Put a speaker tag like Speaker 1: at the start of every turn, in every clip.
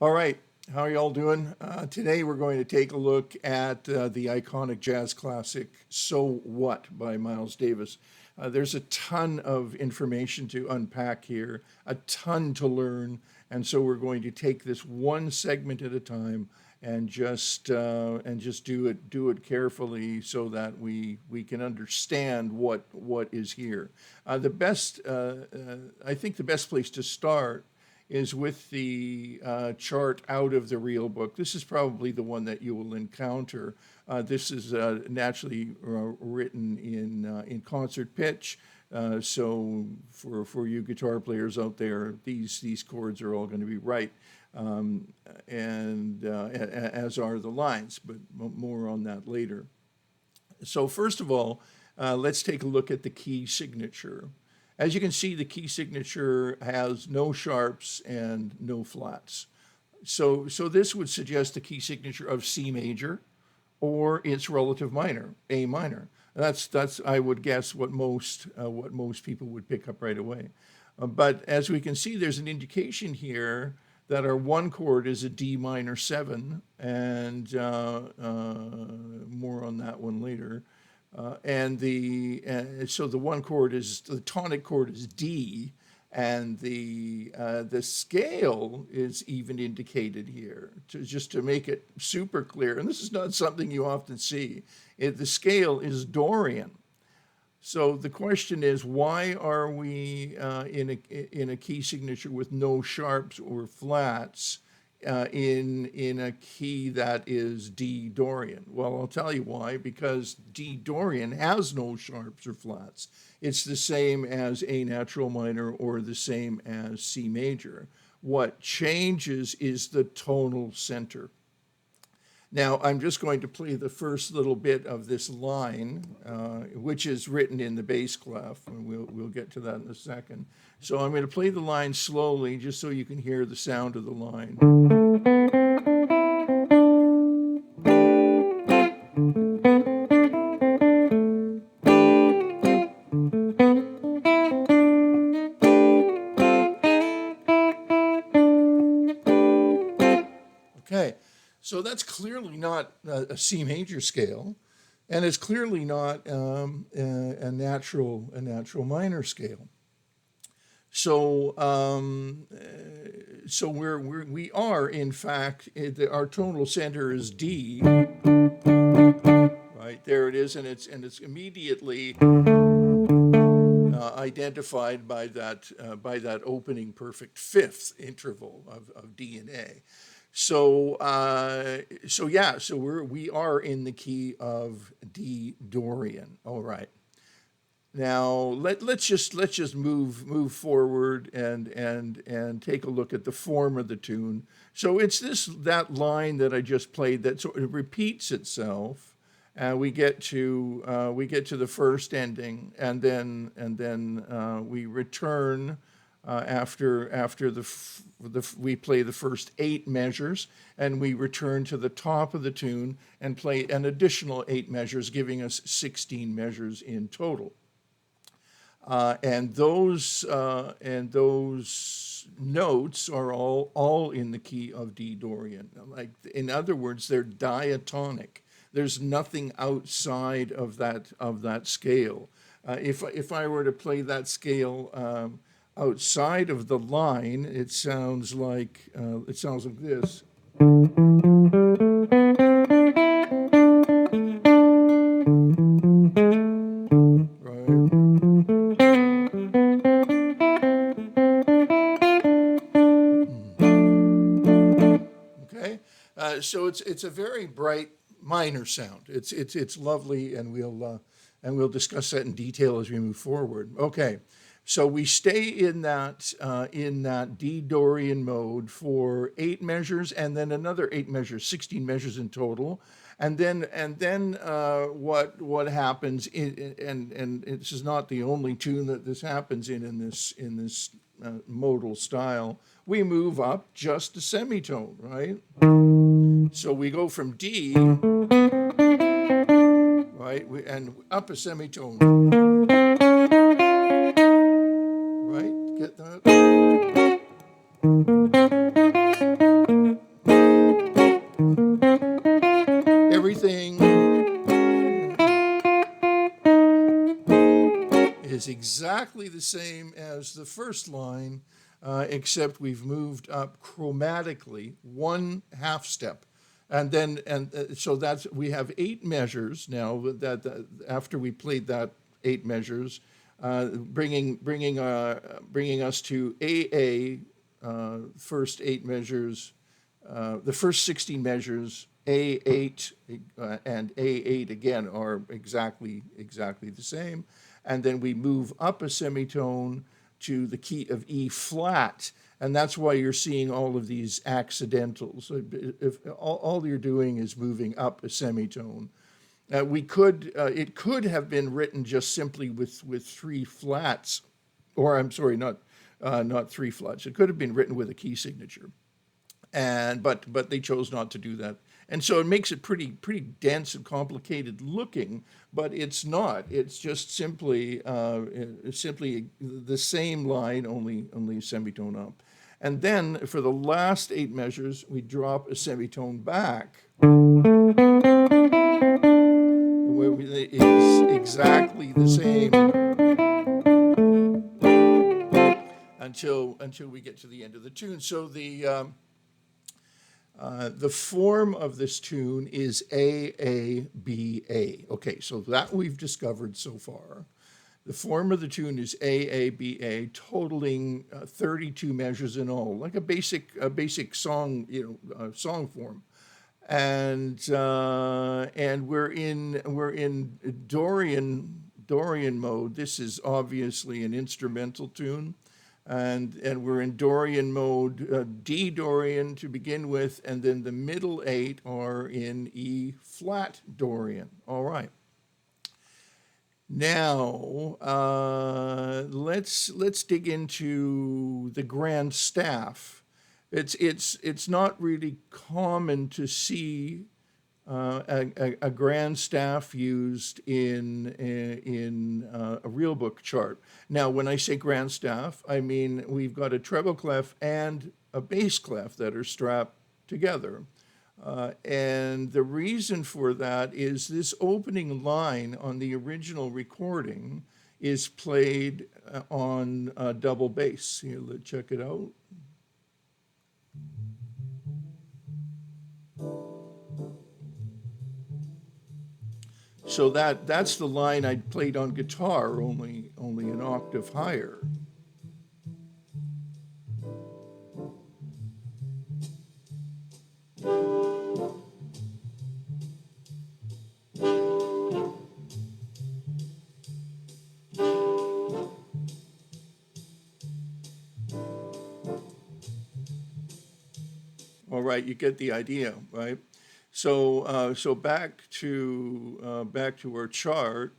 Speaker 1: All right, how are y'all doing? Today we're going to take a look at the iconic jazz classic "So What" by Miles Davis. There's a ton of information to unpack here, a ton to learn, and so we're going to take this one segment at a time and just do it carefully so that we can understand what is here. I think the best place to start is with the chart out of the real book. This is probably the one that you will encounter. This is naturally written in concert pitch. So for you guitar players out there, these chords are all going to be right, and as are the lines. But more on that later. So first of all, let's take a look at the key signature. As you can see, the key signature has no sharps and no flats. So this would suggest the key signature of C major or its relative minor, A minor. That's I would guess what most people would pick up right away. But as we can see, there's an indication here that our one chord is a D minor 7, and more on that one later. So the one chord is the tonic chord is D, and the scale is even indicated here just to make it super clear. And this is not something you often see. The scale is Dorian. So the question is, why are we in a key signature with no sharps or flats in a key that is D Dorian? Well, I'll tell you why. Because D Dorian has no sharps or flats. It's the same as A natural minor or the same as C major. What changes is the tonal center. Now, I'm just going to play the first little bit of this line, which is written in the bass clef, and we'll get to that in a second. So I'm going to play the line slowly, just so you can hear the sound of the line. Okay, so that's clearly not a C major scale, and it's clearly not a natural minor scale. So, we are in fact our tonal center is D, right there it is, and it's immediately identified by that opening perfect fifth interval of D and A. So we are in the key of D Dorian. All right. Now let's just move forward and take a look at the form of the tune. So it's that line that I just played that sort of repeats itself. We get to the first ending, and then we return after we play the first 8 measures, and we return to the top of the tune and play an additional 8 measures, giving us 16 measures in total. And those notes are all in the key of D Dorian. Like, in other words, they're diatonic. There's nothing outside of that scale. If I were to play that scale outside of the line, it sounds like this, right? Okay, so it's a very bright minor sound. It's lovely, and we'll discuss that in detail as we move forward. Okay, so we stay in that D Dorian mode for 8 measures, and then another 8 measures, 16 measures in total. And then what happens and this is not the only tune that this happens in this modal style. We move up just a semitone, right? So we go from D, right, and up a semitone, right? Get that? exactly the same as the first line, except we've moved up chromatically one half step. And then, so that's, we have 8 measures now that after we played that 8 measures, bringing us to AA, first 8 measures, the first 16 measures, A8 and A8 again are exactly the same. And then we move up a semitone to the key of E flat. And that's why you're seeing all of these accidentals. If all you're doing is moving up a semitone. It could have been written just simply with 3 flats, or I'm sorry, not 3 flats. It could have been written with a key signature, but they chose not to do that, and so it makes it pretty dense and complicated looking. But it's not. It's just simply the same line, only a semitone up, and then for the last 8 measures, we drop a semitone back. It's exactly the same until we get to the end of the tune. So the form of this tune is A-A-B-A. Okay, so that we've discovered so far. The form of the tune is A-A-B-A, totaling 32 measures in all, like a basic song, song form. And we're in Dorian mode. This is obviously an instrumental tune, and we're in Dorian mode, D Dorian to begin with, and then the middle 8 are in E flat Dorian. All right. Now let's dig into the grand staff. It's not really common to see a grand staff used in a real book chart. Now, when I say grand staff, I mean we've got a treble clef and a bass clef that are strapped together. And the reason for that is this opening line on the original recording is played on double bass. Here, let's check it out. So that's the line I played on guitar, only an octave higher. All right, you get the idea, right? So back to our chart.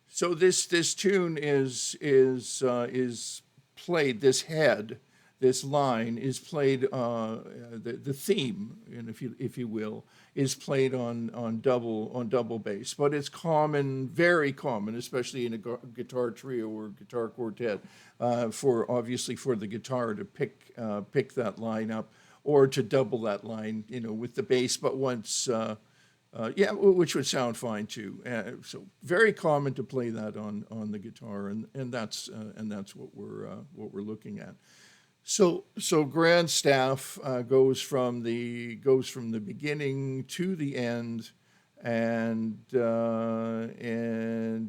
Speaker 1: So this tune is played. This head, this line is played. The theme, and if you will, is played on double bass. But it's common, very common, especially in a guitar trio or guitar quartet, for obviously for the guitar to pick that line up, or to double that line, with the bass. But once, which would sound fine too. So very common to play that on the guitar, and that's what we're looking at. So grand staff goes from the beginning to the end, and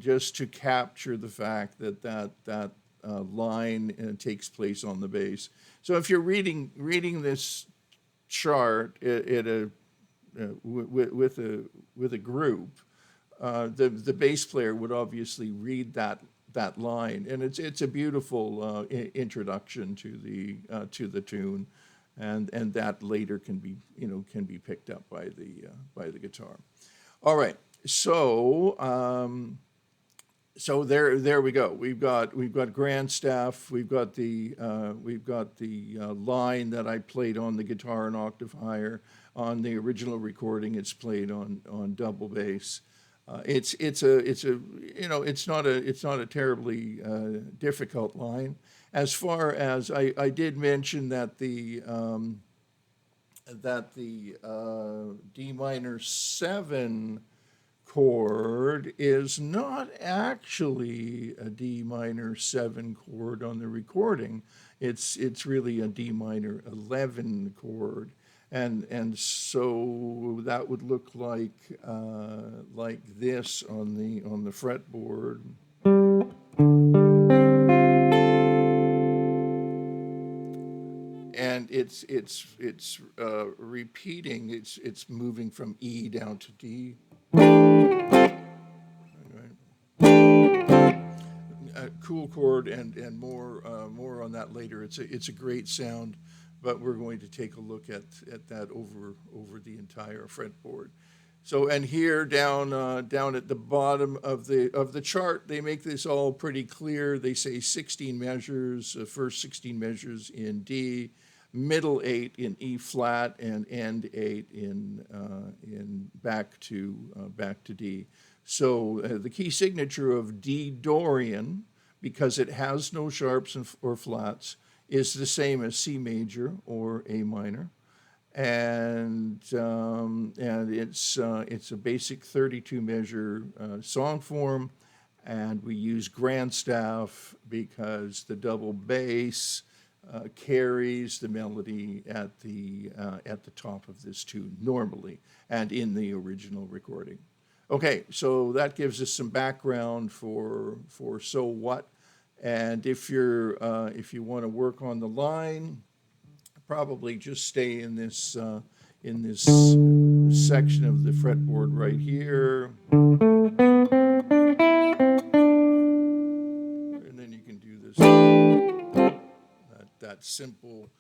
Speaker 1: just to capture the fact that line takes place on the bass. So if you're reading this chart with a group, the bass player would obviously read that line, and it's a beautiful introduction to the tune, and that later can be picked up by the guitar. All right, so there we go. We've got grand staff. We've got the line that I played on the guitar an octave higher. On the original recording, it's played on double bass. It's not a terribly difficult line. As far as I did mention that the D minor 7 chord is not actually a D minor 7 chord on the recording. It's really a D minor 11 chord. And so that would look like this on the fretboard. And it's repeating. It's moving from E down to D. Cool chord, and more on that later. It's a great sound, but we're going to take a look at that over the entire fretboard. So, and here down at the bottom of the chart, they make this all pretty clear. They say 16 measures, first 16 measures in D, middle 8 in E flat, and end 8 in back to D. So the key signature of D Dorian, because it has no sharps or flats, is the same as C major or A minor. And it's a basic 32 measure song form, and we use grand staff because the double bass carries the melody at the top of this tune normally, and in the original recording. Okay, so that gives us some background for So What, and if you want to work on the line, probably just stay in this section of the fretboard right here, and then you can do this that simple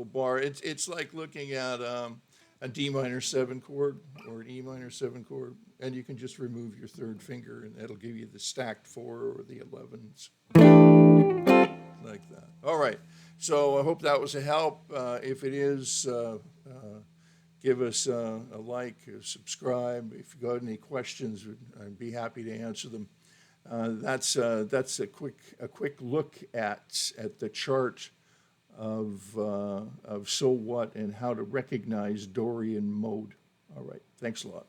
Speaker 1: bar. It's like looking at a D minor 7 chord or an E minor 7 chord, and you can just remove your third finger, and that'll give you the stacked 4 or the 11s, like that. All right. So I hope that was a help. If it is, give us a like, subscribe. If you got any questions, I'd be happy to answer them. That's a quick look at the chart of So What and how to recognize Dorian mode. All right. Thanks a lot.